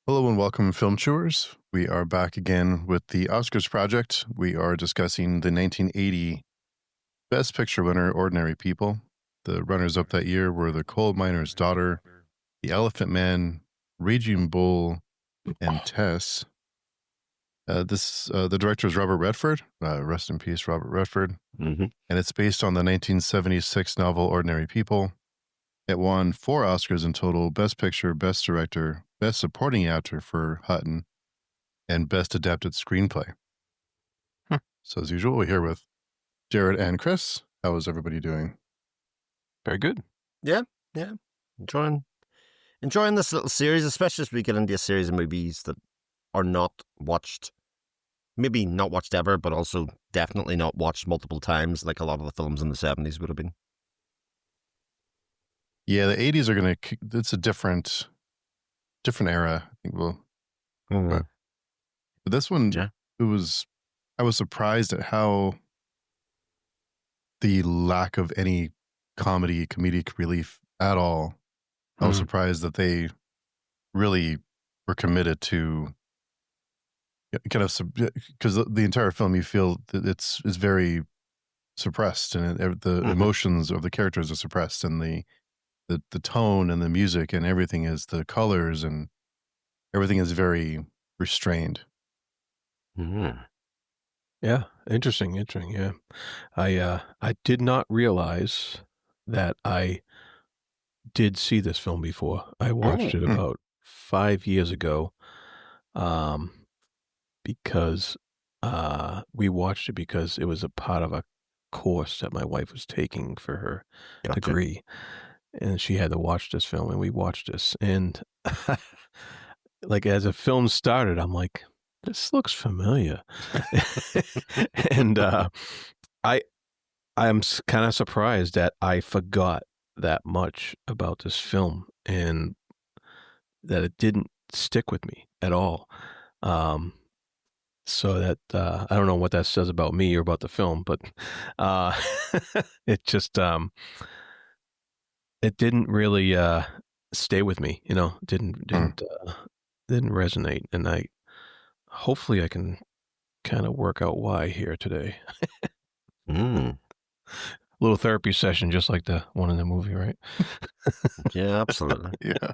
Hello and welcome, Film Chewers. We are back again with the Oscars Project. We are discussing the 1980 Best Picture winner, Ordinary People. The runners-up that year were The Coal Miner's Daughter, The Elephant Man, Raging Bull, and Tess. The director is Robert Redford. Rest in peace, Robert Redford. Mm-hmm. And it's based on the 1976 novel Ordinary People. It won 4 Oscars in total: Best Picture, Best Director, Best Supporting Actor for Hutton, and Best Adapted Screenplay. So as usual, we're here with Jared and Chris. How is everybody doing? Very good. Yeah. Enjoying this little series, especially as we get into a series of movies that are not watched, maybe not watched ever, but also definitely not watched multiple times, like a lot of the films in the 70s would have been. Yeah, the 80s are going to, it's a different era. I think but this one, Yeah. I was surprised at how the lack of any comedic relief at all. I was surprised that they really were committed to kind of, because the entire film, you feel that it's very suppressed, and the emotions of the characters are suppressed, and the tone and the music and everything is, the colors and everything is very restrained. Mm-hmm. Yeah, interesting. Yeah, I did not realize that I did see this film before. I watched it about 5 years ago, because we watched it because it was a part of a course that my wife was taking for her degree, and she had to watch this film, and we watched this, and like as the film started, I'm like, this looks familiar. And I'm kind of surprised that I forgot that much about this film and that it didn't stick with me at all. So that I don't know what that says about me or about the film, but it just it didn't really stay with me. Didn't resonate, and hopefully I can kind of work out why here today. Little therapy session, just like the one in the movie, right? Yeah, absolutely. Yeah.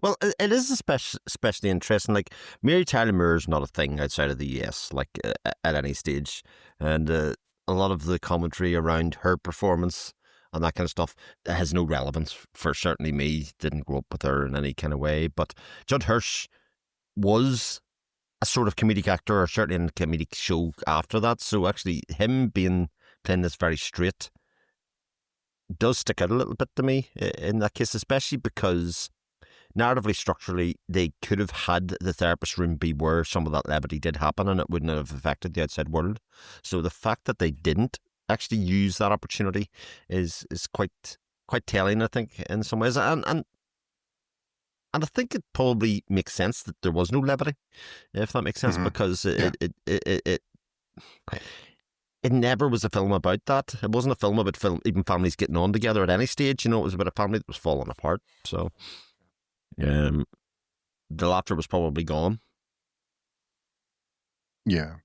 Well, it is especially interesting. Like, Mary Tyler Moore is not a thing outside of the US, like at any stage, and a lot of the commentary around her performance and that kind of stuff has no relevance for certainly me. Didn't grow up with her in any kind of way, but Judd Hirsch was a sort of comedic actor, or certainly in a comedic show after that. So actually, him playing this very straight does stick out a little bit to me in that case, especially because narratively, structurally, they could have had the therapist room be where some of that levity did happen, and it wouldn't have affected the outside world. So the fact that they didn't actually use that opportunity is quite telling, I think, in some ways. And I think it probably makes sense that there was no levity, if that makes sense, because it never was a film about that. It wasn't a film about even families getting on together at any stage. It was about a family that was falling apart. So the laughter was probably gone. Yeah,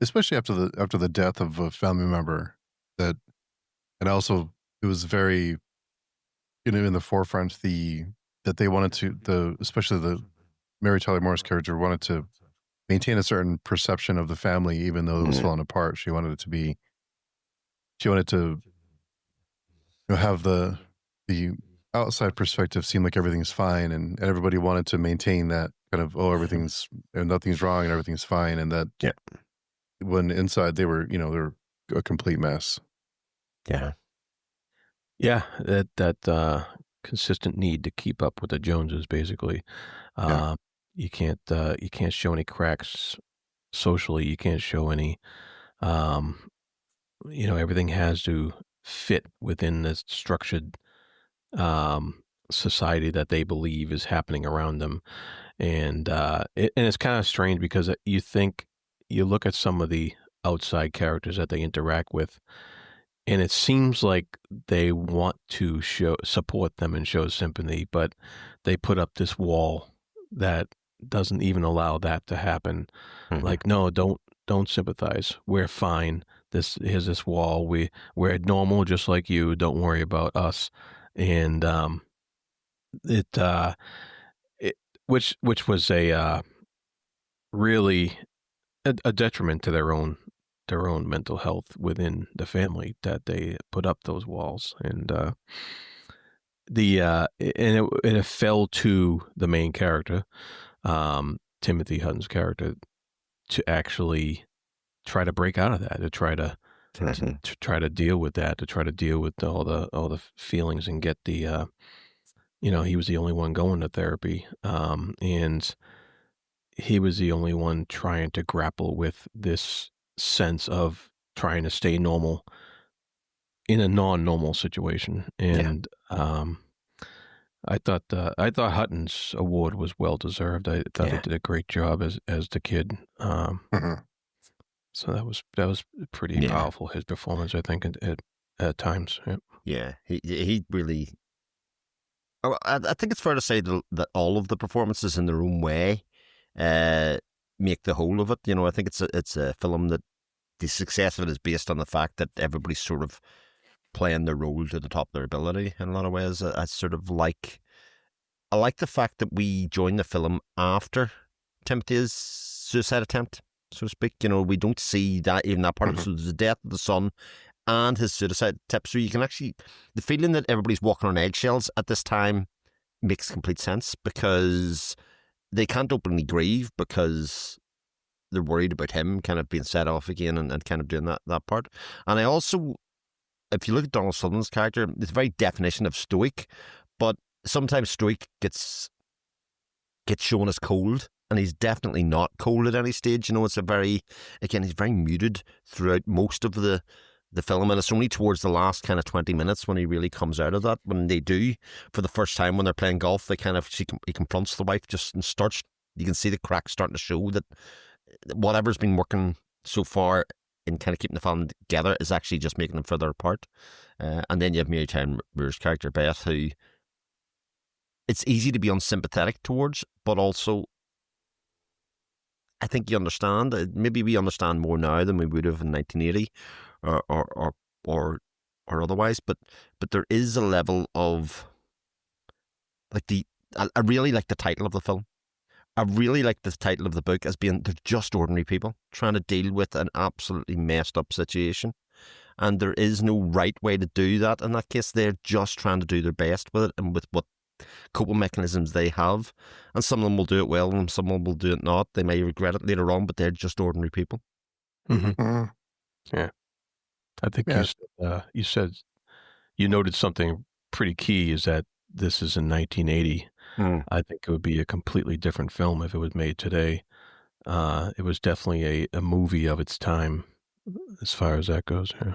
especially after the death of a family member. And also it was very, in the forefront, that they wanted to, especially the Mary Tyler Moore's character wanted to maintain a certain perception of the family, even though it was falling apart. She wanted to have the outside perspective seem like everything's fine, and everybody wanted to maintain that kind of, nothing's wrong and everything's fine, and that when inside they were a complete mess. Yeah, that consistent need to keep up with the Joneses, basically. You can't show any cracks socially. You can't show any, everything has to fit within this structured society that they believe is happening around them. And it's kind of strange because you look at some of the outside characters that they interact with, and it seems like they want to support them and show sympathy, but they put up this wall that doesn't even allow that to happen. Mm-hmm. Like, no, don't sympathize. We're fine. Here's this wall. We're normal, just like you. Don't worry about us. And it it which was a really a detriment to their own mental health within the family, that they put up those walls. And it fell to the main character, Timothy Hutton's character, to actually try to break out of that, to try to try to deal with that, to try to deal with all the feelings, and get the he was the only one going to therapy, and he was the only one trying to grapple with this sense of trying to stay normal in a non-normal situation. And I thought Hutton's award was well deserved. I thought he did a great job as the kid. So that was pretty powerful, his performance, I think, at times. Yeah, he really. I think it's fair to say that all of the performances in their own way make the whole of it. I think it's a film that the success of it is based on the fact that everybody's sort of playing their role to the top of their ability in a lot of ways. I like the fact that we join the film after Timothy's suicide attempt, so to speak. We don't see that, even that part of it. So there's the death of the son and his suicide attempt. So you can actually, the feeling that everybody's walking on eggshells at this time makes complete sense, because they can't openly grieve because they're worried about him kind of being set off again and kind of doing that part. And I also, if you look at Donald Sutherland's character, it's a very definition of stoic, but sometimes stoic gets shown as cold, and he's definitely not cold at any stage. It's he's very muted throughout most of the film, and it's only towards the last kind of 20 minutes when he really comes out of that. When they do, for the first time when they're playing golf, he confronts the wife just and starts, you can see the cracks starting to show that whatever's been working so far in kind of keeping the family together is actually just making them further apart. And then you have Mary Tyler Moore's character, Beth, who it's easy to be unsympathetic towards, but also I think you understand. Maybe we understand more now than we would have in 1980 or otherwise. But there is a level of I really like the title of the film. I really like the title of the book as being, they're just ordinary people trying to deal with an absolutely messed up situation. And there is no right way to do that. In that case, they're just trying to do their best with it and with what coping mechanisms they have. And some of them will do it well and some of them will do it not. They may regret it later on, but they're just ordinary people. Mm-hmm. Yeah. I think you said, you noted something pretty key, is that this is in 1980. I think it would be a completely different film if it was made today. It was definitely a movie of its time, as far as that goes. Yeah.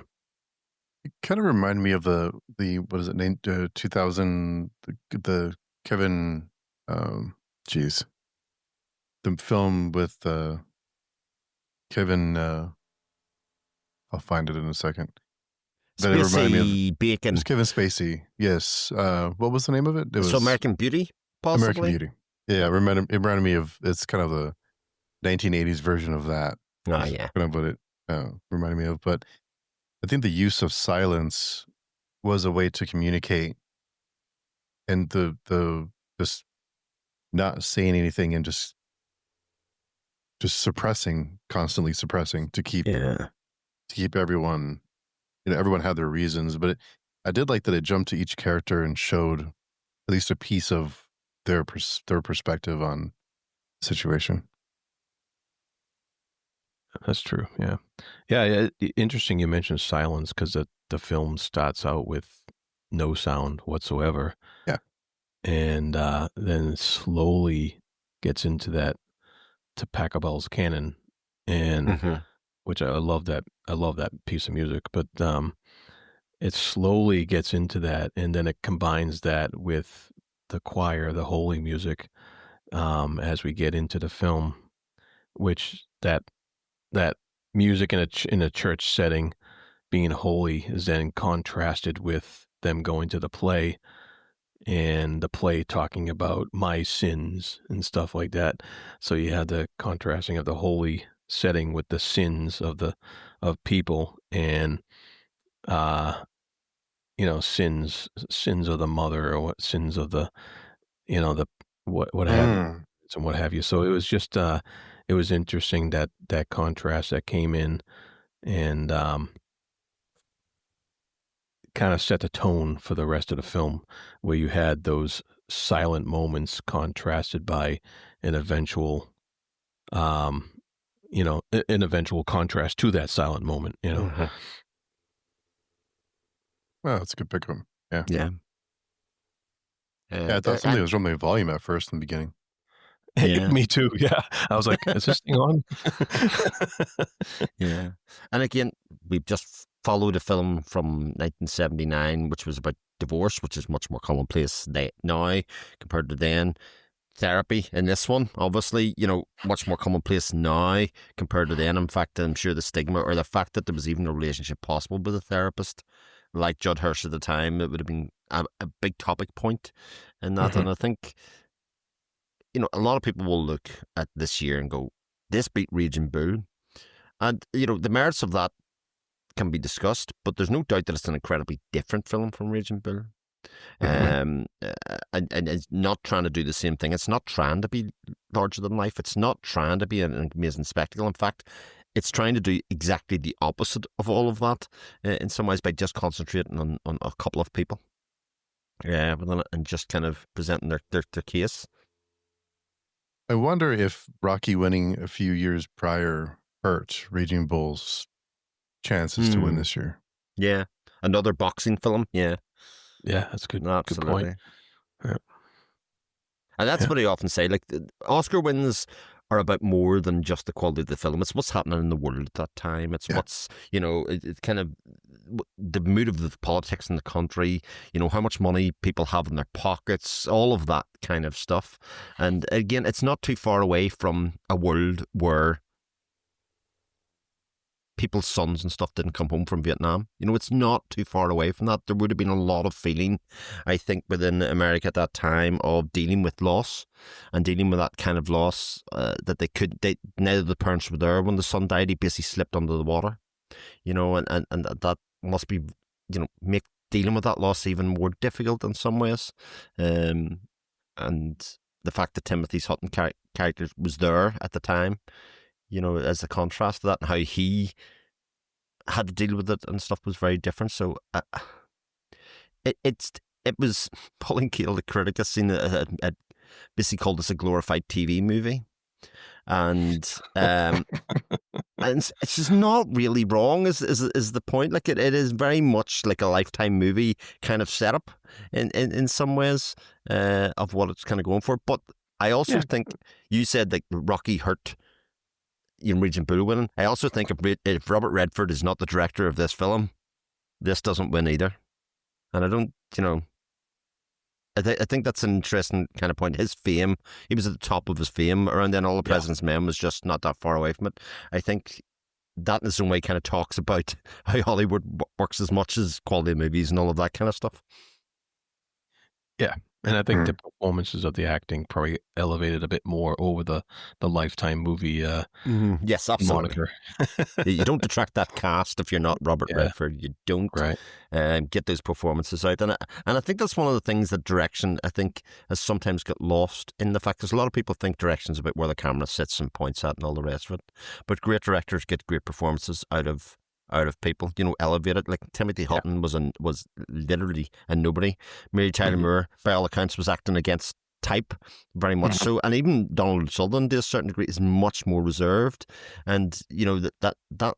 It kind of reminded me of the what is it named 2000 the Kevin the film with Kevin. I'll find it in a second. But it reminded me of Bacon. It was Kevin Spacey. Yes. What was the name of it? It was American Beauty. Possibly? American Beauty. Yeah, it reminded me of, it's kind of the 1980s version of that. Oh, yeah. Kind of what it reminded me of. But I think the use of silence was a way to communicate, and the just not saying anything and just constantly suppressing to keep everyone, everyone had their reasons. But I did like that it jumped to each character and showed at least a piece of their perspective on the situation. That's true. Yeah. Yeah. Interesting you mentioned silence, because the film starts out with no sound whatsoever. Yeah. And then slowly gets into that, to Pachelbel's Canon, and which I love that piece of music, but it slowly gets into that, and then it combines that with the choir, the holy music, as we get into the film, which that music in a church setting being holy is then contrasted with them going to the play, and the play talking about my sins and stuff like that. So you had the contrasting of the holy setting with the sins of people, and sins of the mother, or what sins of the the what have you, Mm. and what have you. So it was just it was interesting that contrast that came in, and kind of set the tone for the rest of the film, where you had those silent moments contrasted by an eventual um an eventual contrast to that silent moment. Mm-hmm. Well, that's a good pickup. Yeah. Yeah. Yeah, I thought something was wrong with my volume at first in the beginning. Yeah. Me too. Yeah, I was like, is this thing on? Yeah. And again, we've just followed a film from 1979, which was about divorce, which is much more commonplace now compared to then. Therapy in this one, obviously, much more commonplace now compared to then. In fact, I'm sure the stigma, or the fact that there was even a relationship possible with a therapist like Judd Hirsch at the time, it would have been a big topic point in that. Mm-hmm. And I think, a lot of people will look at this year and go, this beat Raging Bull. And, the merits of that can be discussed, but there's no doubt that it's an incredibly different film from Raging Bull. Mm-hmm. And it's not trying to do the same thing. It's not trying to be larger than life. It's not trying to be an amazing spectacle. In fact, it's trying to do exactly the opposite of all of that in some ways, by just concentrating on a couple of people. Yeah, and just kind of presenting their case. I wonder if Rocky winning a few years prior hurt Raging Bull's chances to win this year. Yeah, another boxing film. Yeah, that's good. absolutely. Good point. Yeah. And that's what I often say. Like, Oscar wins are about more than just the quality of the film. It's what's happening in the world at that time. It's what's, it's kind of the mood of the politics in the country, how much money people have in their pockets, all of that kind of stuff. And again, it's not too far away from a world where people's sons and stuff didn't come home from Vietnam. It's not too far away from that. There would have been a lot of feeling, I think, within America at that time of dealing with loss and dealing with that kind of loss that neither of the parents were there when the son died. He basically slipped under the water, and that must be, make dealing with that loss even more difficult in some ways. And the fact that Timothy Hutton character was there at the time, as a contrast to that, and how he had to deal with it and stuff was very different. So it was Pauline Kael, the critic, has seen it basically called this a glorified TV movie, and it's just not really wrong. Is the point? Like, it is very much like a Lifetime movie kind of setup in some ways of what it's kind of going for. But I also think you said that Rocky hurt Raging Bull winning. I also think if Robert Redford is not the director of this film, this doesn't win either. And I don't, I think that's an interesting kind of point. His fame, he was at the top of his fame around then. All the President's Men was just not that far away from it. I think that in its own way kind of talks about how Hollywood works as much as quality of movies and all of that kind of stuff. Yeah. And I think the performances of the acting probably elevated a bit more over the Lifetime movie yes, absolutely. moniker. You don't detract that cast if you're not Robert Redford. You don't get those performances out. And I think that's one of the things that direction, I think, has sometimes got lost in the fact, because a lot of people think direction's about where the camera sits and points at and all the rest of it. But great directors get great performances out of people, elevated. Like Timothy Hutton was literally a nobody. Mary Tyler Moore, by all accounts, was acting against type very much so, and even Donald Sutherland to a certain degree is much more reserved, and that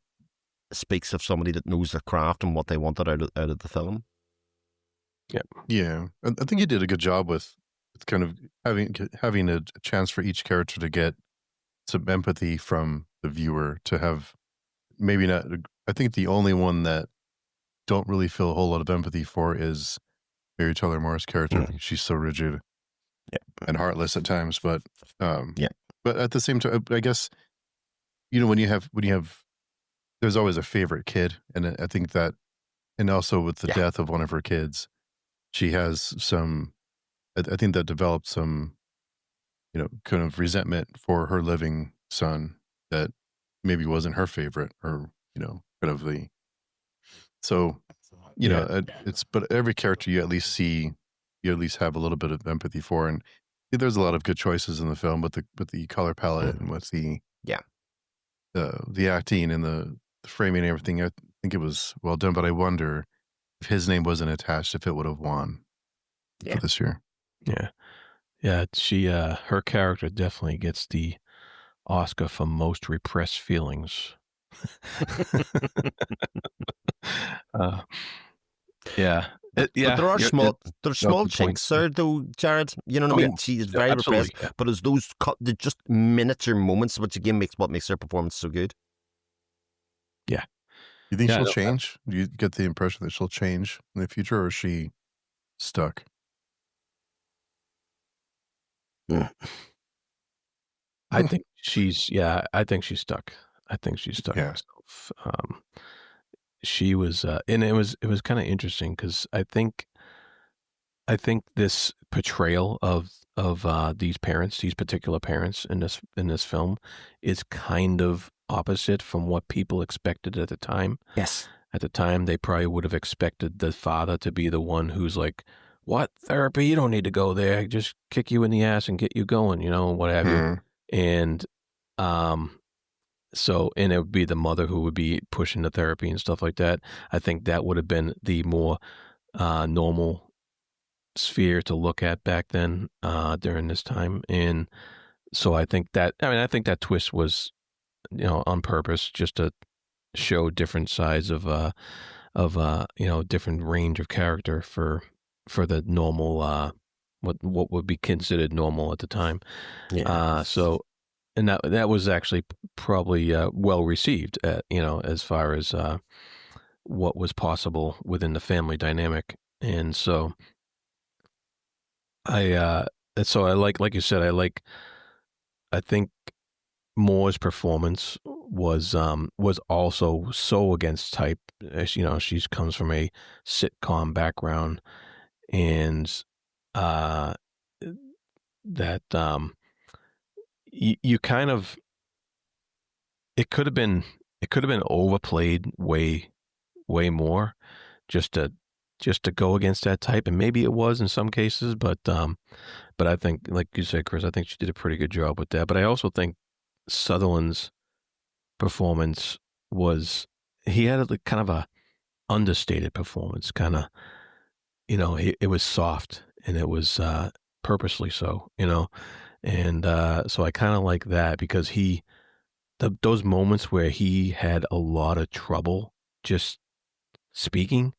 speaks of somebody that knows their craft and what they wanted out of the film. Yeah, I think he did a good job with kind of having a chance for each character to get some empathy from the viewer, to have maybe not. I think the only one that don't really feel a whole lot of empathy for is Mary Tyler Moore's character. She's so rigid and heartless at times, but but at the same time, I guess, when you have there's always a favorite kid, and I think that, and also with the death of one of her kids, she has some I think that developed some, kind of resentment for her living son that maybe wasn't her favorite, or kind of the so Yeah. it's but every character you at least see, you at least have a little bit of empathy for, and there's a lot of good choices in the film with the color palette and with Yeah. the acting and the framing and everything. I think it was well done, but I wonder if his name wasn't attached, if it would have won for Yeah. this year. Yeah. Yeah. She, her character definitely gets the Oscar for most repressed feelings. uh, yeah. But Yeah. there are You're, small that's a good point. chinks there though, Jared. You know what Oh, I yeah. mean? She is Yeah, very absolutely. repressed, but as those the just miniature moments, which again makes her performance so good. Yeah. You think Yeah. she'll change? Do you get the impression that she'll change in the future, or is she stuck? I think she's I think she's stuck. I think she's stuck Yeah. myself. She was, and it was kind of interesting because I think this portrayal of these parents, these particular parents in this film, is kind of opposite from what people expected at the time. Yes. At the time, they probably would have expected the father to be the one who's like, "What therapy? You don't need to go there. Just kick you in the ass and get you going, what have you." Mhm. And and it would be the mother who would be pushing the therapy and stuff like that. I think that would have been the more normal sphere to look at back then during this time. And so I think that twist was, on purpose, just to show different sides of different range of character for the normal what would be considered normal at the time. Yeah. And that was actually probably well received, as far as what was possible within the family dynamic. And so I like you said, I think Moore's performance was also so against type. As you know, she comes from a sitcom background, and uh, that you kind of it could have been overplayed way more, just to go against that type, and maybe it was in some cases, but I think, like you said, Chris, I think she did a pretty good job with that. But I also think Sutherland's performance was, he had a kind of a understated performance, kind of, it was soft, and it was purposely so, and so I kind of like that, because those moments where he had a lot of trouble just speaking,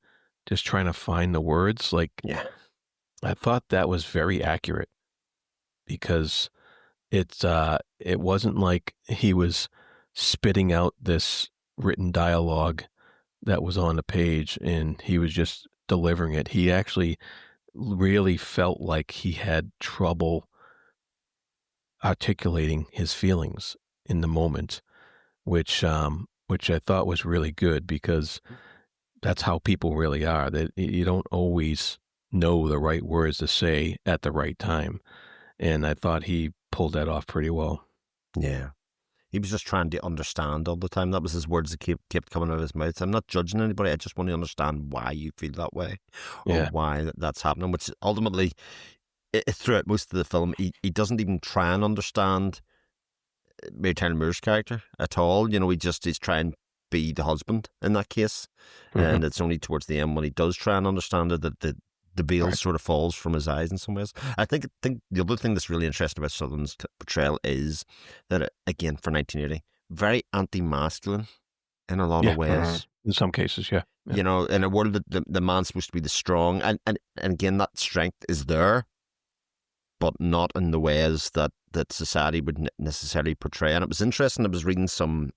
just trying to find the words, like, Yeah. I thought that was very accurate, because it wasn't like he was spitting out this written dialogue that was on the page and he was just delivering it. He actually really felt like he had trouble articulating his feelings in the moment, which I thought was really good, because that's how people really are. That you don't always know the right words to say at the right time, and I thought he pulled that off pretty well. Yeah. He was just trying to understand all the time. That was his words that kept coming out of his mouth. I'm not judging anybody. I just want to understand why you feel that way, or Yeah. why that's happening, which ultimately, throughout most of the film, he doesn't even try and understand Mary Tyler Moore's character at all. He's trying to be the husband in that case. And it's only towards the end when he does try and understand it that the veil Right. sort of falls from his eyes in some ways. I think the other thing that's really interesting about Sutherland's portrayal is that, again, for 1980, very anti-masculine in a lot of ways. In some cases, yeah. In a world that the man's supposed to be the strong, and again, that strength is there, but not in the ways that society would necessarily portray. And it was interesting, I was reading some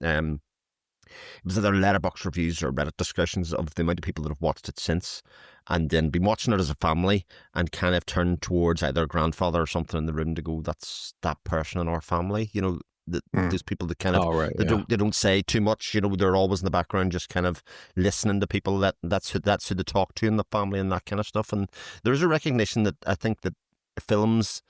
it was either letterbox reviews or Reddit discussions of the amount of people that have watched it since, and then been watching it as a family and kind of turned towards either a grandfather or something in the room to go, that's that person in our family. Those people that kind of, they don't say too much. They're always in the background, just kind of listening to people. That's who they talk to in the family and that kind of stuff. And there is a recognition that I think that films,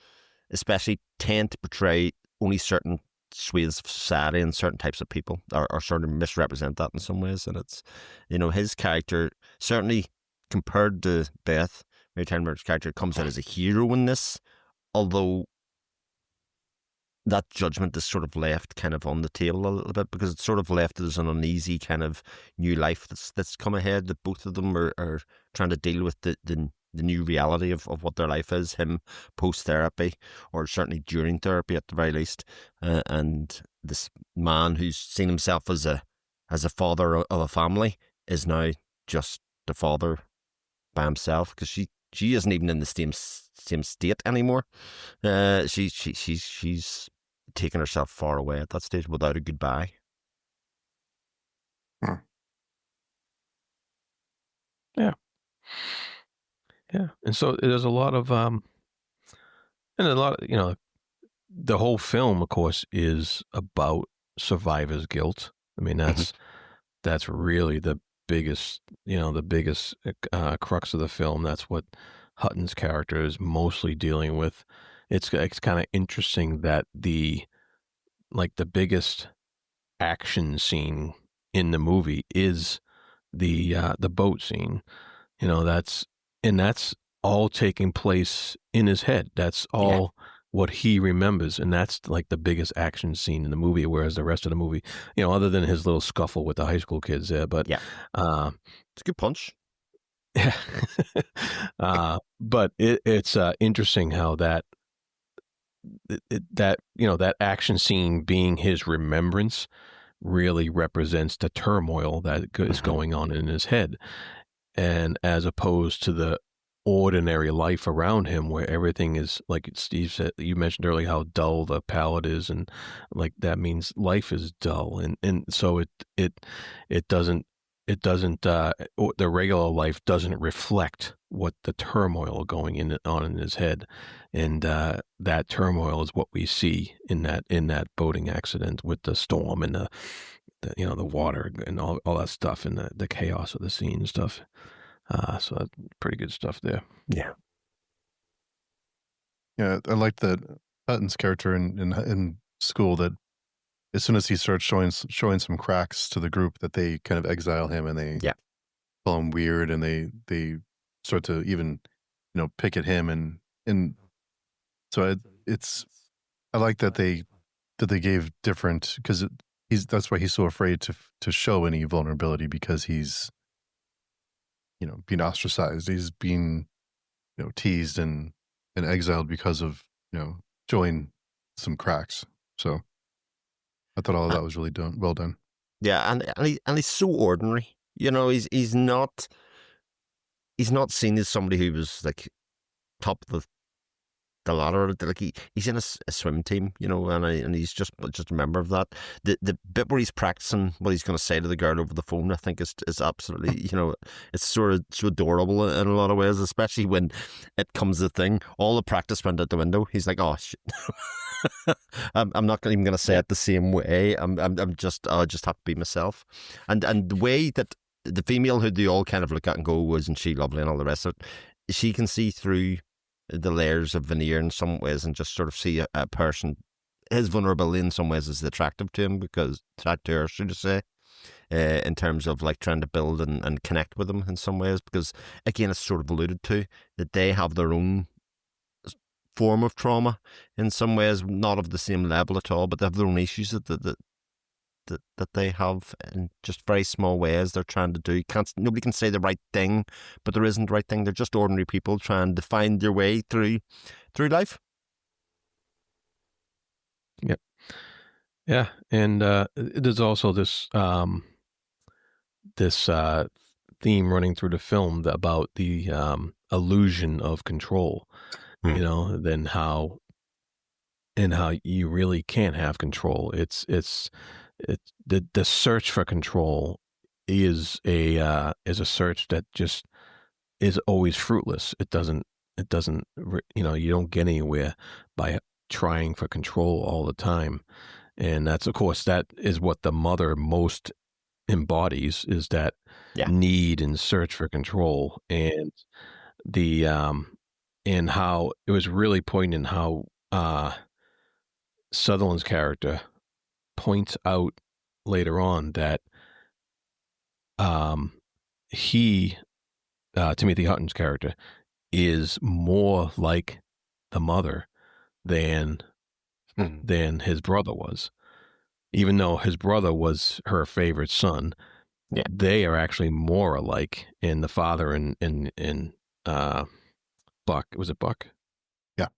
especially, tend to portray only certain swathes of society and certain types of people, or sort of misrepresent that in some ways. And it's, his character, certainly compared to Beth, Mary Tyler Moore's character, comes out as a hero in this, although that judgment is sort of left kind of on the table a little bit, because it's sort of left as an uneasy kind of new life that's come ahead, that both of them are trying to deal with the new reality of what their life is, him post-therapy, or certainly during therapy at the very least, and this man who's seen himself as a father of a family is now just a father by himself, because she isn't even in the same state anymore. She's taken herself far away at that stage without a goodbye. Yeah. And so there's a lot of and a lot of, the whole film, of course, is about survivor's guilt. I mean, that's really the biggest crux of the film. That's what Hutton's character is mostly dealing with. It's kind of interesting that the biggest action scene in the movie is the boat scene. That's all taking place in his head. That's all what he remembers, and that's like the biggest action scene in the movie. Whereas the rest of the movie, other than his little scuffle with the high school kids there, but it's a good punch. Yeah, but it's interesting how that action scene being his remembrance really represents the turmoil that is going on in his head, and as opposed to the ordinary life around him, where everything is, like Steve said, you mentioned earlier how dull the palette is, and like that means life is dull, and so it doesn't the regular life doesn't reflect what the turmoil going on in his head, and that turmoil is what we see in that boating accident with the storm and the water and all that stuff, and the chaos of the scene and stuff. So that's pretty good stuff there. Yeah, I like that Hutton's character in school, that as soon as he starts showing some cracks to the group, that they kind of exile him, and they call him weird, and they start to even pick at him, and so I like that they gave different, because that's why he's so afraid to show any vulnerability, because he's being ostracized, he's being teased and exiled because of showing some cracks. So I thought all of that was really well done. Yeah, and he's so ordinary. He's not seen as somebody who was like top of the ladder. Like he's in a swim team, and he's just a member of that. The bit where he's practicing what he's going to say to the girl over the phone, I think is absolutely, it's sort of so adorable in a lot of ways, especially when it comes to the thing. All the practice went out the window. He's like, oh shit. I'm not even going to say it the same way. I'll just have to be myself. And the way that the female who they all kind of look at and go, isn't she lovely, and all the rest of it, she can see through the layers of veneer in some ways, and just sort of see a person, his vulnerability in some ways is attractive to him, because attracted to her, should I say, in terms of like trying to build and connect with him in some ways, because again, it's sort of alluded to that they have their own form of trauma in some ways, not of the same level at all, but they have their own issues that they have in just very small ways. They're trying to do, nobody can say the right thing, but there isn't the right thing. They're just ordinary people trying to find their way through life. Yep. Yeah, and there's also this theme running through the film about the illusion of control. Then how you really can't have control. It's the search for control is a search that just is always fruitless. It doesn't you don't get anywhere by trying for control all the time. And that's, of course, that is what the mother most embodies, is that need and search for control. And the and how it was really poignant how Sutherland's character points out later on that he, Timothy Hutton's character, is more like the mother than his brother was. Even though his brother was her favorite son, they are actually more alike. In the father and Buck, was it Buck? Buck.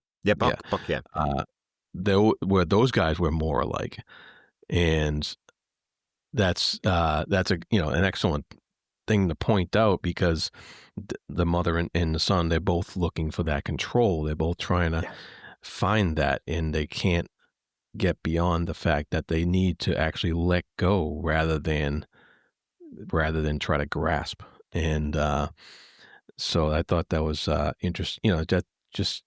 Where those guys were more alike, and that's a an excellent thing to point out, because the mother and the son, they're both looking for that control. They're both trying to find that, and they can't get beyond the fact that they need to actually let go rather than try to grasp. And so I thought that was interesting. That just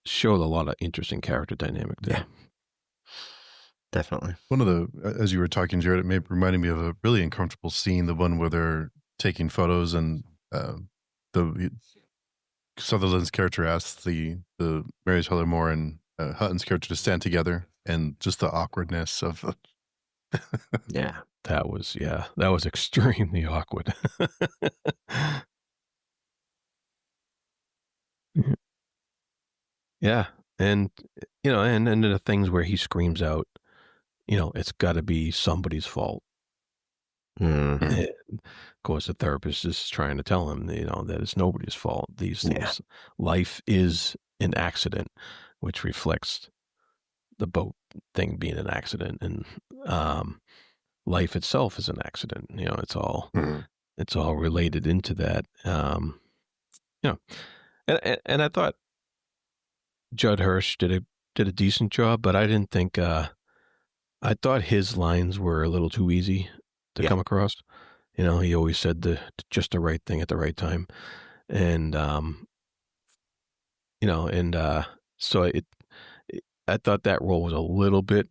showed a lot of interesting character dynamic there. Yeah, definitely. One of the, as you were talking, Jared, it reminded me of a really uncomfortable scene, the one where they're taking photos and the Sutherland's character asks the Mary Tyler Moore and Hutton's character to stand together, and just the awkwardness of that was extremely awkward. Yeah, and and the things where he screams out, it's got to be somebody's fault. And of course, the therapist is trying to tell him, that it's nobody's fault. These things, life is an accident, which reflects the boat thing being an accident, and life itself is an accident. It's all related into that. And I thought Judd Hirsch did a decent job, but I didn't think. I thought his lines were a little too easy to come across. He always said just the right thing at the right time, and so I thought that role was a little bit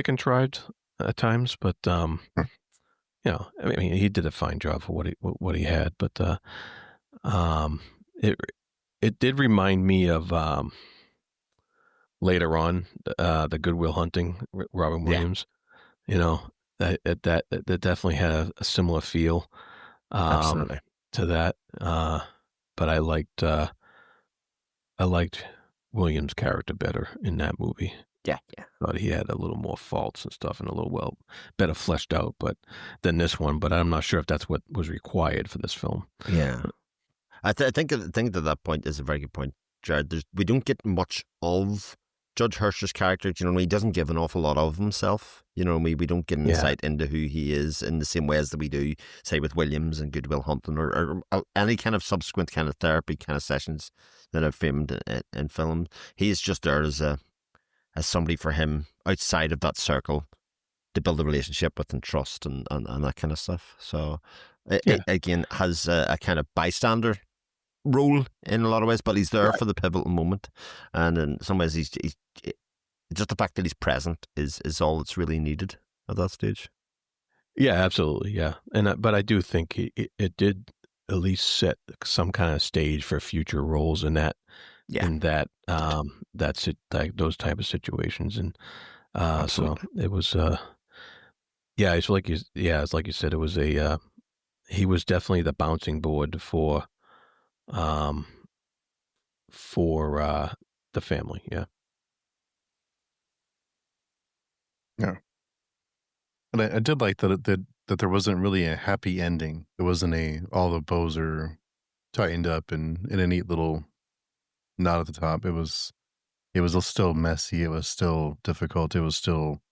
contrived at times, but I mean, he did a fine job for what he had, but it did remind me of later on the Good Will Hunting, Robin Williams. That definitely had a similar feel Absolutely. to that, but I liked Williams' character better in that movie. Thought he had a little more faults and stuff, and a little better fleshed out, than this one. But I'm not sure if that's what was required for this film. Yeah, I think that point is a very good point, Jared. We don't get much of Judge Hirsch's character. He doesn't give an awful lot of himself. We don't get an insight into who he is in the same ways that we do, say, with Williams and Good Will Hunting, or any kind of subsequent kind of therapy kind of sessions that I've filmed in film. He's just there as somebody for him outside of that circle to build a relationship with and trust and that kind of stuff. So it again has a kind of bystander role in a lot of ways, but he's there for the pivotal moment, and in some ways he's just the fact that he's present is all that's really needed at that stage. Yeah, absolutely. Yeah, but I do think it did at least set some kind of stage for future roles in that. That's it, like those type of situations, and so it was. It's like you said, it was he was definitely the bouncing board for the family. Yeah. And I did like that there wasn't really a happy ending. It wasn't all the bows are tightened up and in a neat little knot at the top. It was still messy. It was still difficult. There's still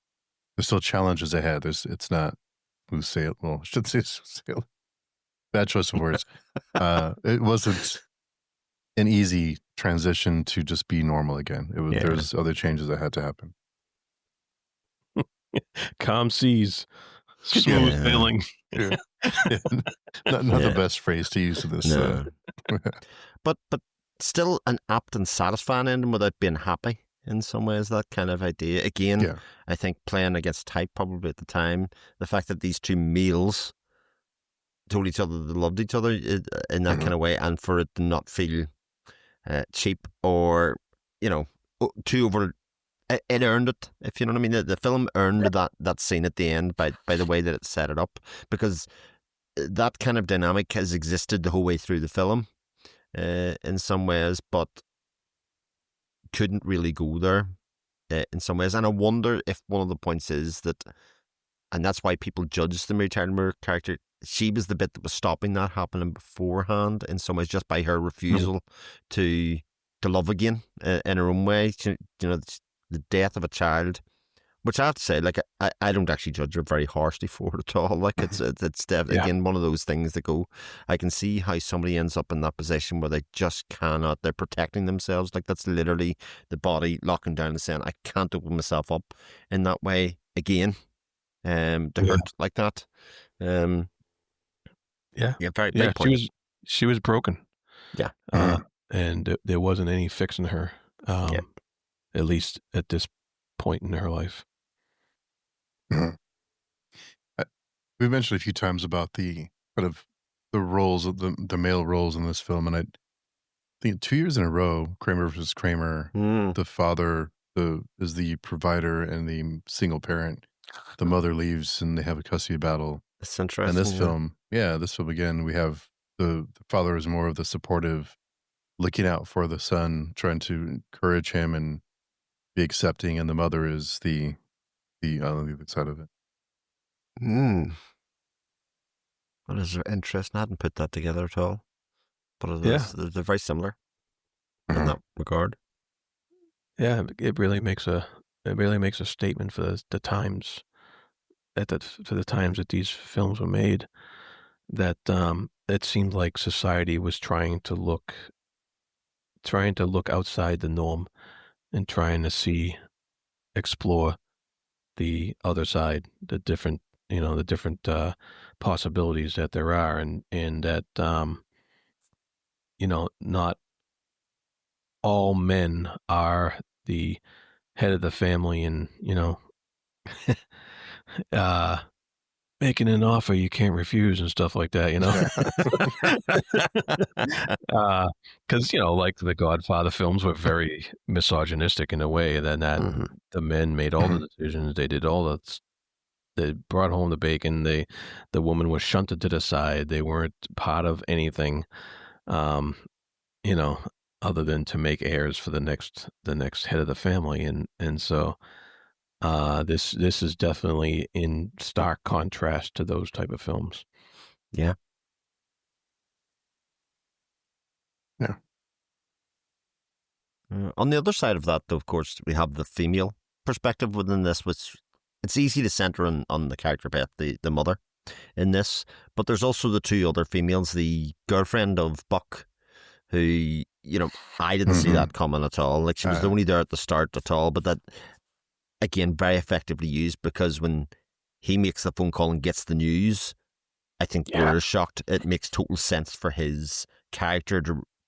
challenges ahead. It's not, I should say bad choice of words. It wasn't an easy transition to just be normal again. There's other changes that had to happen. Calm seas, smooth sailing. Not the best phrase to use in this. No. but still an apt and satisfying ending without being happy in some ways. That kind of idea. Again, I think playing against type probably at the time. The fact that these two males told each other they loved each other in that kind of way, and for it to not feel cheap or too over. It earned it, if you know what I mean. The film earned that scene at the end by the way that it set it up, because that kind of dynamic has existed the whole way through the film, in some ways, but couldn't really go there in some ways. And I wonder if one of the points is that, and that's why people judge the Mary Tyler Moore character. She was the bit that was stopping that happening beforehand, in some ways, just by her refusal to love again in her own way. The death of a child, which I have to say, like, I don't actually judge her very harshly for it at all. Like, it's again one of those things that go, I can see how somebody ends up in that position where they just cannot. They're protecting themselves. Like, that's literally the body locking down and saying, I can't open myself up in that way again, to hurt like that. Yeah, very point. She was broken. Yeah, and there wasn't any fixing her. At least at this point in her life. We've mentioned a few times about the kind of the roles of the male roles in this film, and I think 2 years in a row, Kramer versus Kramer, the father is the provider and the single parent. The mother leaves and they have a custody battle. It's interesting. And this film again, we have the father is more of the supportive, looking out for the son, trying to encourage him and be accepting, and the mother is the other side of it. What is there interesting? I hadn't put that together at all, but they're very similar in that regard. Yeah, it really makes a statement for the times for the times that these films were made. That it seemed like society was trying to look outside the norm and trying to explore the other side, the different possibilities that there are, and that not all men are the head of the family, and making an offer you can't refuse and stuff like that, because like the Godfather films were very misogynistic in a way, that the men made all the decisions, they did all they brought home the bacon, the woman was shunted to the side, they weren't part of anything, other than to make heirs for the next head of the family, and so this is definitely in stark contrast to those type of films. Yeah. On the other side of that, though, of course, we have the female perspective within this, which it's easy to center on the character Beth, the mother, in this, but there's also the two other females, the girlfriend of Buck, who I didn't see that coming at all. Like, she was only there at the start at all, but that, again, very effectively used, because when he makes the phone call and gets the news, I think we're shocked. It makes total sense for his character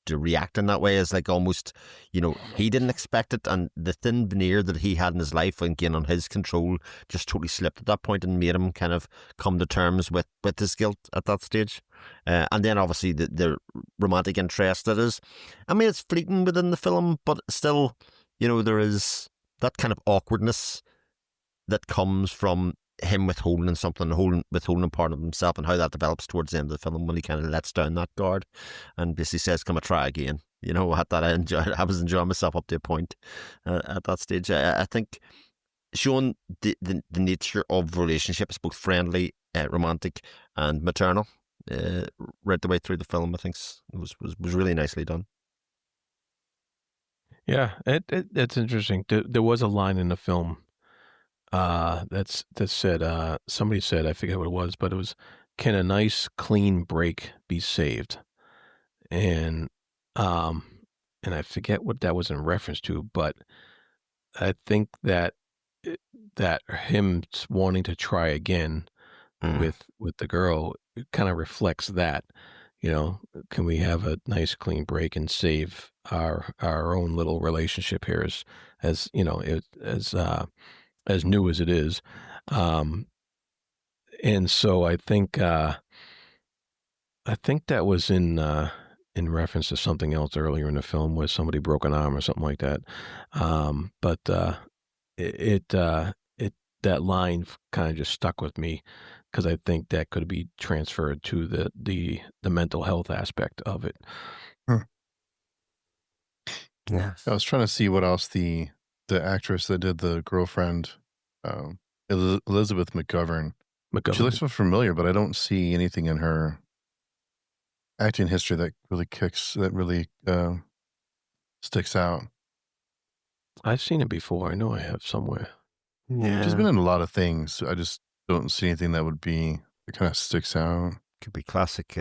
to react in that way, as like almost, he didn't expect it, and the thin veneer that he had in his life, again, on his control, just totally slipped at that point and made him kind of come to terms with his guilt at that stage. And then obviously the romantic interest that is, I mean, it's fleeting within the film, but still, there is that kind of awkwardness that comes from him withholding something, withholding part of himself, and how that develops towards the end of the film when he kind of lets down that guard and basically says, "Come, try again." At that I was enjoying myself up to a point at that stage. I think showing the nature of relationships, both friendly, romantic, and maternal, right the way through the film, I think was really nicely done. Yeah, it's interesting. There was a line in the film that said, somebody said, I forget what it was, but it was, "Can a nice clean break be saved?" And I forget what that was in reference to, but I think that him wanting to try again with the girl kind of reflects that. Can we have a nice clean break and save our own little relationship here, as new as it is, and so I think that was in in reference to something else earlier in the film where somebody broke an arm or something like that. But that line kind of just stuck with me because I think that could be transferred to the mental health aspect of it. Yeah. I was trying to see what else the actress that did the girlfriend, Elizabeth McGovern. She looks so familiar, but I don't see anything in her acting history that really sticks out. I've seen it before. I know I have somewhere. Yeah. She's been in a lot of things. I just don't see anything that kind of sticks out. Could be classic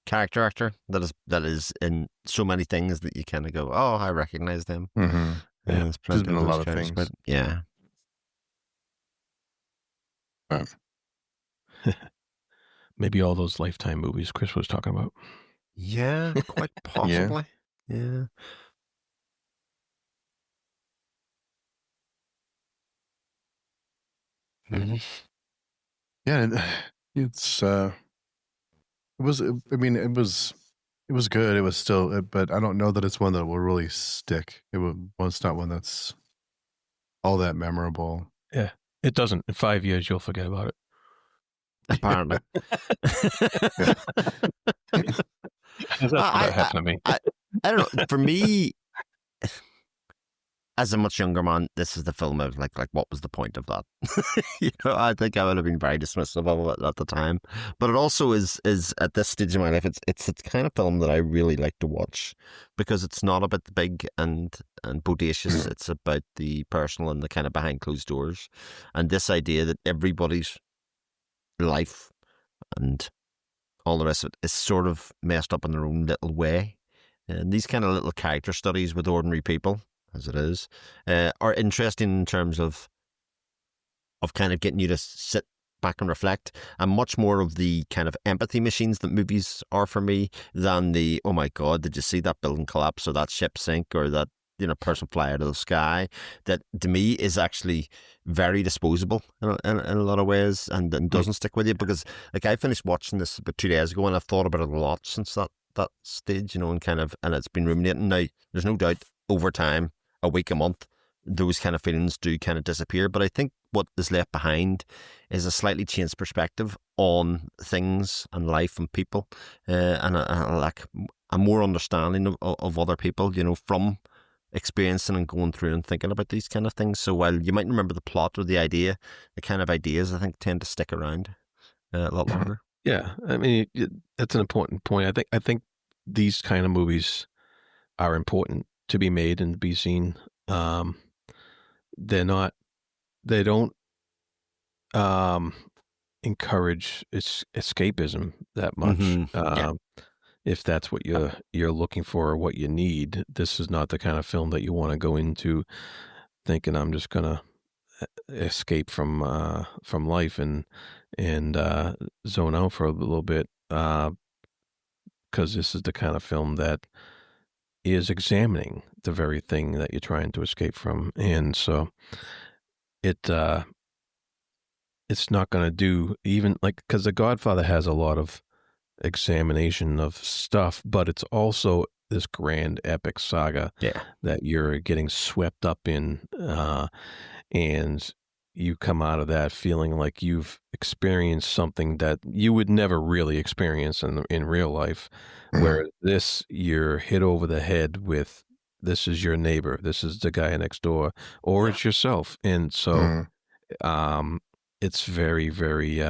character actor that is in so many things that you kind of go, oh, I recognize them. Mm-hmm. Yeah, she's been in a lot of things. But yeah. Maybe all those Lifetime movies Chris was talking about. Yeah, quite possibly. Yeah. Mm-hmm. Yeah, it's it was good. It was still, but I don't know that it's one that will really stick. It's not one that's all that memorable. Yeah, it doesn't. In 5 years, you'll forget about it. Apparently. That's what happened to me. I don't know. For me, as a much younger man, this is the film of like what was the point of that? I think I would have been very dismissive of it at the time. But it also is at this stage of my life, it's the kind of film that I really like to watch because it's not about the big and bodacious. It's about the personal and the kind of behind closed doors, and this idea that everybody's life and all the rest of it is sort of messed up in their own little way. And these kind of little character studies with ordinary people, as it is, are interesting in terms of kind of getting you to sit back and reflect, and much more of the kind of empathy machines that movies are for me than the, oh my God, did you see that building collapse or that ship sink or that person fly out of the sky? That to me is actually very disposable in a lot of ways and doesn't stick with you, because like I finished watching this about 2 days ago and I've thought about it a lot since that stage, and it's been ruminating. Now there's no doubt over time, a week, a month, those kind of feelings do kind of disappear, but I think what is left behind is a slightly changed perspective on things and life and people, and a more understanding of other people, from experiencing and going through and thinking about these kind of things. So while you might remember the plot or the idea, the kind of ideas I think tend to stick around a lot longer. Yeah, I mean that's an important point. I think these kind of movies are important to be made and be seen. They don't encourage escapism that much. Yeah. If that's what you're looking for or what you need, this is not the kind of film that you want to go into thinking I'm just gonna escape from life and zone out for a little bit, because this is the kind of film that is examining the very thing that you're trying to escape from, and so it's not going to do, even like, because The Godfather has a lot of examination of stuff, but it's also this grand epic saga that you're getting swept up in, and you come out of that feeling like you've experienced something that you would never really experience in real life. Where this, you're hit over the head with, this is your neighbor, this is the guy next door, or it's yourself. And so it's very, very,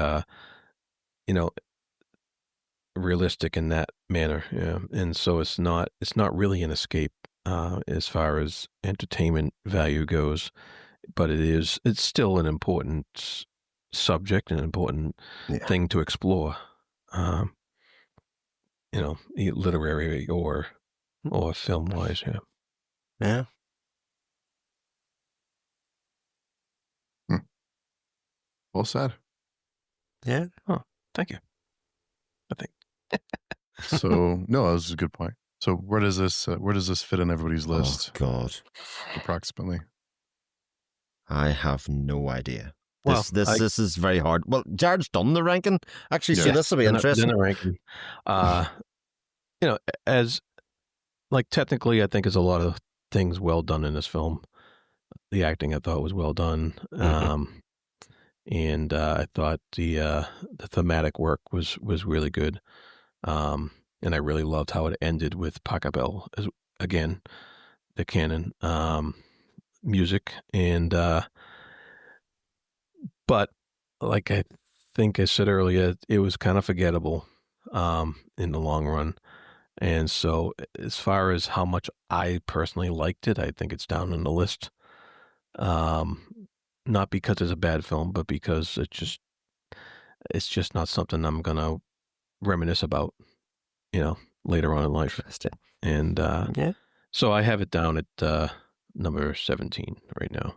realistic in that manner. Yeah. And so it's not really an escape as far as entertainment value goes, but it's still an important subject, an important thing to explore, literary or film wise. Yeah. Well said. Yeah. Oh, thank you. I think. So no, that was a good point. So where does this fit in everybody's list? Oh God, approximately. I have no idea. Well, this is very hard. Well, Jared's done the ranking actually, so this will be interesting. Done the ranking. you know, as like technically, I think there's a lot of things well done in this film. The acting I thought was well done, and I thought the thematic work was really good, and I really loved how it ended with Pachelbel as again the canon music, and but like I think I said earlier, it was kind of forgettable in the long run. And so, as far as how much I personally liked it, I think it's down on the list. Not because it's a bad film, but because it's just not something I'm gonna reminisce about, later on in life. And Yeah. so I have it down at number 17 right now.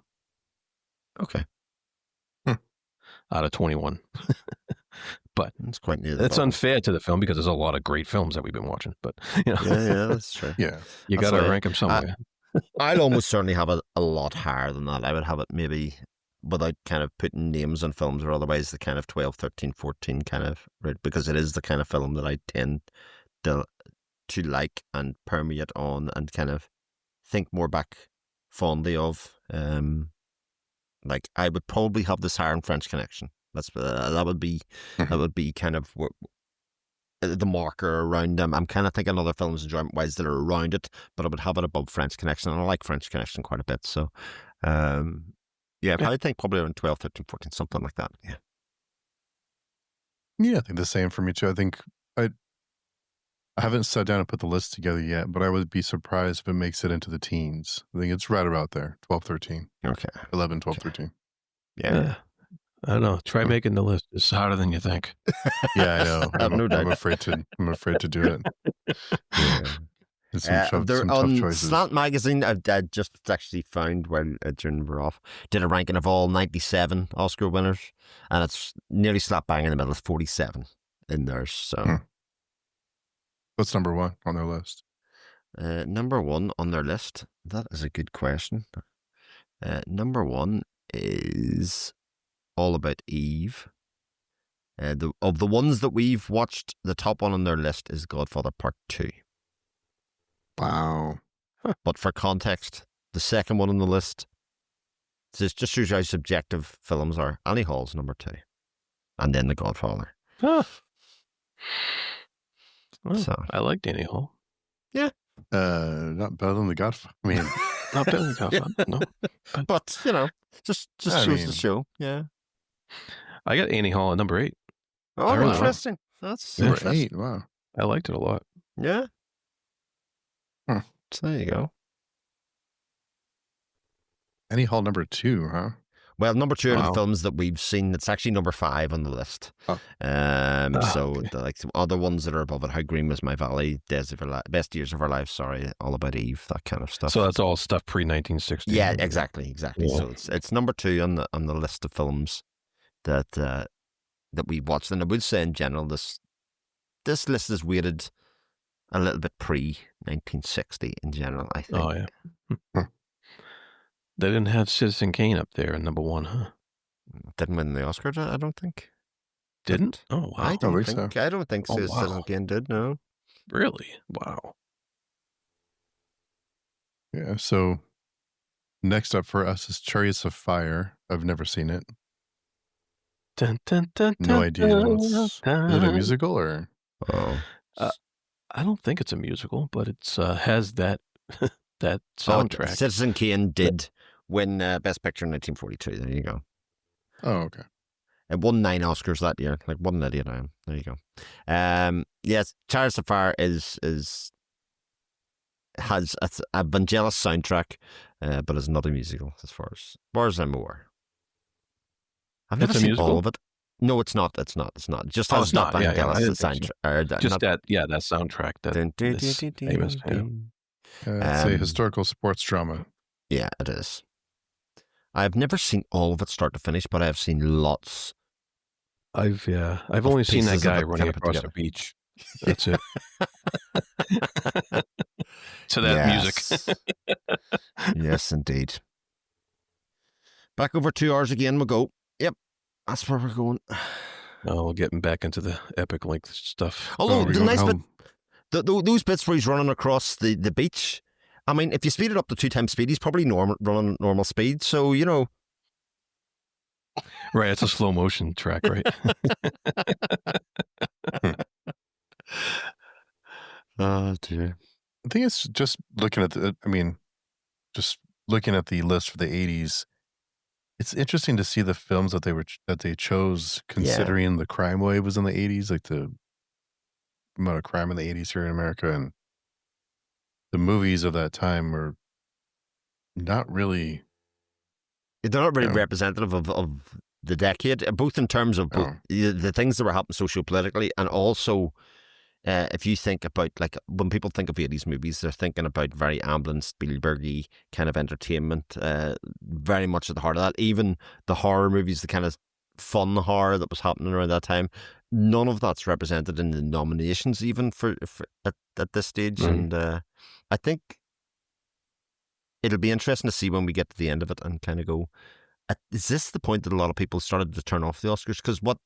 Okay. Out of 21. But it's quite near. It's unfair to the film because there's a lot of great films that we've been watching. But yeah, that's true. Yeah, you got to rank them somewhere. I'd almost certainly have it a lot higher than that. I would have it maybe without kind of putting names on films or otherwise the kind of 12, 13, 14 kind of, right? Because it is the kind of film that I tend to like and permeate on and kind of think more back fondly of. Like I would probably have this higher in French Connection. That would be kind of the marker around them. I'm kind of thinking other films enjoyment-wise that are around it, but I would have it above French Connection, and I like French Connection quite a bit. So, I think probably around 12, 13, 14, something like that. Yeah. Yeah, I think the same for me too. I think I haven't sat down and put the list together yet, but I would be surprised if it makes it into the teens. I think it's right about there, 12, 13. Okay. 11, 12, 13. Yeah. I don't know. Try making the list. It's harder than you think. Yeah, I know. I'm afraid to do it. Yeah. Some tough choices. Slant Magazine, I just actually found while during we're off, did a ranking of all 97 Oscar winners, and it's nearly slap bang in the middle. It's 47 in there. So, what's number one on their list? Number one on their list. That is a good question. Number one is All About Eve. Of the ones that we've watched, the top one on their list is Godfather Part 2. Wow. But for context, the second one on the list, this just shows you how subjective films are. Annie Hall's number 2. And then The Godfather. Well, So I like Annie Hall. Yeah. Not better than The Godfather. I mean, not better than Godfather, no. But, just shows the show. Yeah. I got Annie Hall at number 8. Oh, interesting. That's number interesting. 8. Wow. I liked it a lot. Yeah. So there you go. Annie Hall number 2, huh? Well, number 2 of the films that we've seen. It's actually number 5 on the list. Oh. Okay. Like some other ones that are above it. How Green Was My Valley, Best Years of Our Lives, All About Eve, that kind of stuff. So that's all stuff pre-1960. Yeah, exactly. Yeah. So it's number 2 on the list of films that we watched. And I would say in general, this list is weighted a little bit pre-1960 in general, I think. Oh, yeah. They didn't have Citizen Kane up there in number 1, huh? Didn't win the Oscar, I don't think. Didn't? Oh, wow. I don't think Oh, wow. Citizen Kane did, no. Really? Wow. Yeah, so next up for us is Chariots of Fire. I've never seen it. Dun, dun, dun, No dun, idea. dun, Is it a musical or? Oh. I don't think it's a musical, but it's has that that soundtrack. Citizen Kane did win Best Picture in 1942. There you go. Oh, okay. It won 9 Oscars that year. Like, what an idiot I am. There you go. Yes, Chariots of Fire has a Vangelis soundtrack, but it's not a musical as far as I'm aware. I've never seen all of it. No, it's not. It's not. Just has not Vangelis soundtrack. Just that soundtrack. That famous. It's a historical sports drama. Yeah, it is. I've never seen all of it start to finish, but I've seen lots. I've only seen that guy running across the beach. That's it. To that music. Yes, indeed. Back over 2 hours again, we'll go. Yep, that's where we're going. Oh, we're getting back into the epic length stuff. Although the Those bits where he's running across the beach. I mean, if you speed it up to 2 times speed, he's probably running normal speed. So, you know. Right, it's a slow motion track, right? Oh, dear. I think it's just looking at the list for the 80s. It's interesting to see the films that they chose considering the crime wave was in the 80s, like the amount of crime in the 80s here in America, and the movies of that time were not really. They're not really representative of the decade, both in terms of both the things that were happening socio-politically, and also if you think about, like, when people think of 80s movies, they're thinking about very Amblin, Spielberg-y kind of entertainment, very much at the heart of that. Even the horror movies, the kind of fun horror that was happening around that time, none of that's represented in the nominations even for at this stage. And I think it'll be interesting to see when we get to the end of it and kind of go, is this the point that a lot of people started to turn off the Oscars? Because what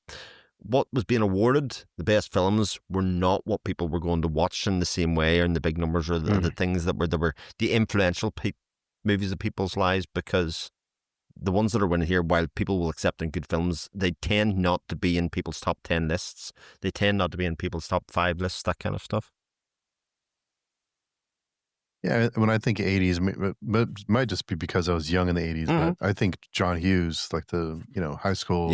was being awarded, the best films, were not what people were going to watch in the same way, or in the big numbers, or the things that were the influential movies of people's lives. Because the ones that are winning here, while people will accept in good films, they tend not to be in people's top 10 lists. They tend not to be in people's top 5 lists, that kind of stuff. Yeah, when I think 80s, it might just be because I was young in the 80s, but I think John Hughes, like the high school,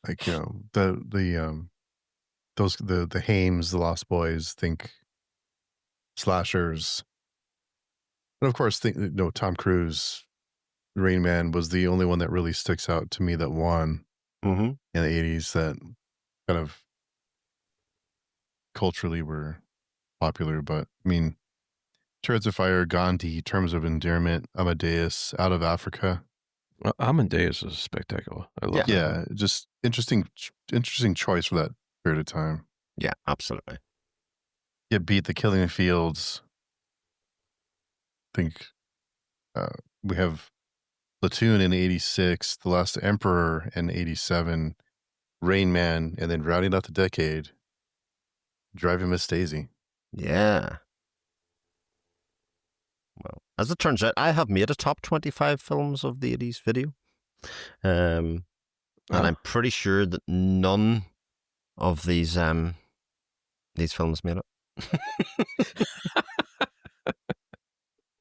like the Hames, the Lost Boys, think slashers, and of course Tom Cruise, Rain Man was the only one that really sticks out to me that won in the 80s that kind of culturally were popular. But I mean, Chariots of Fire, Gandhi, Terms of Endearment, Amadeus, Out of Africa. Amadeus is spectacular. I love that. Just interesting choice for that period of time. Yeah, absolutely. Get Beat, The Killing Fields. I think we have Platoon in 86, The Last Emperor in 87, Rain Man, and then rounding out the decade, Driving Miss Daisy. Yeah. Well, as it turns out, I have made a top 25 films of the 80s video. And I'm pretty sure that none of these films made it.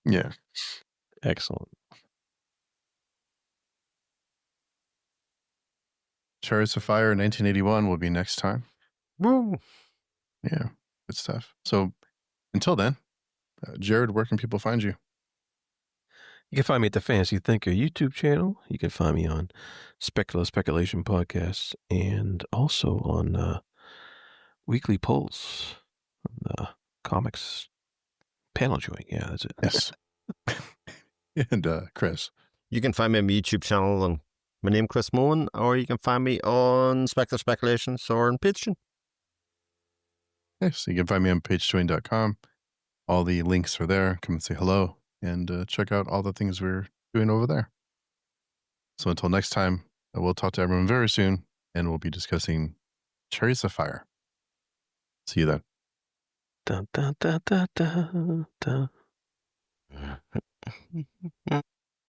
Yeah. Excellent. Chariots of Fire in 1981 will be next time. Woo! Yeah, good stuff. So until then, Jared, where can people find you? You can find me at the Fantasy Thinker YouTube channel. You can find me on Speculation Podcasts, and also on Weekly Pulse, on comics panel joint. Yeah, that's it. Yes. And Chris, you can find me on my YouTube channel and my name Chris Moen, or you can find me on Speculations or on Patreon. Yes, you can find me on pagetwing.com. All the links are there. Come and say hello and check out all the things we're doing over there. So until next time, we'll talk to everyone very soon, and we'll be discussing Chariots of Fire. See you then. Dun, dun, dun, dun, dun, dun.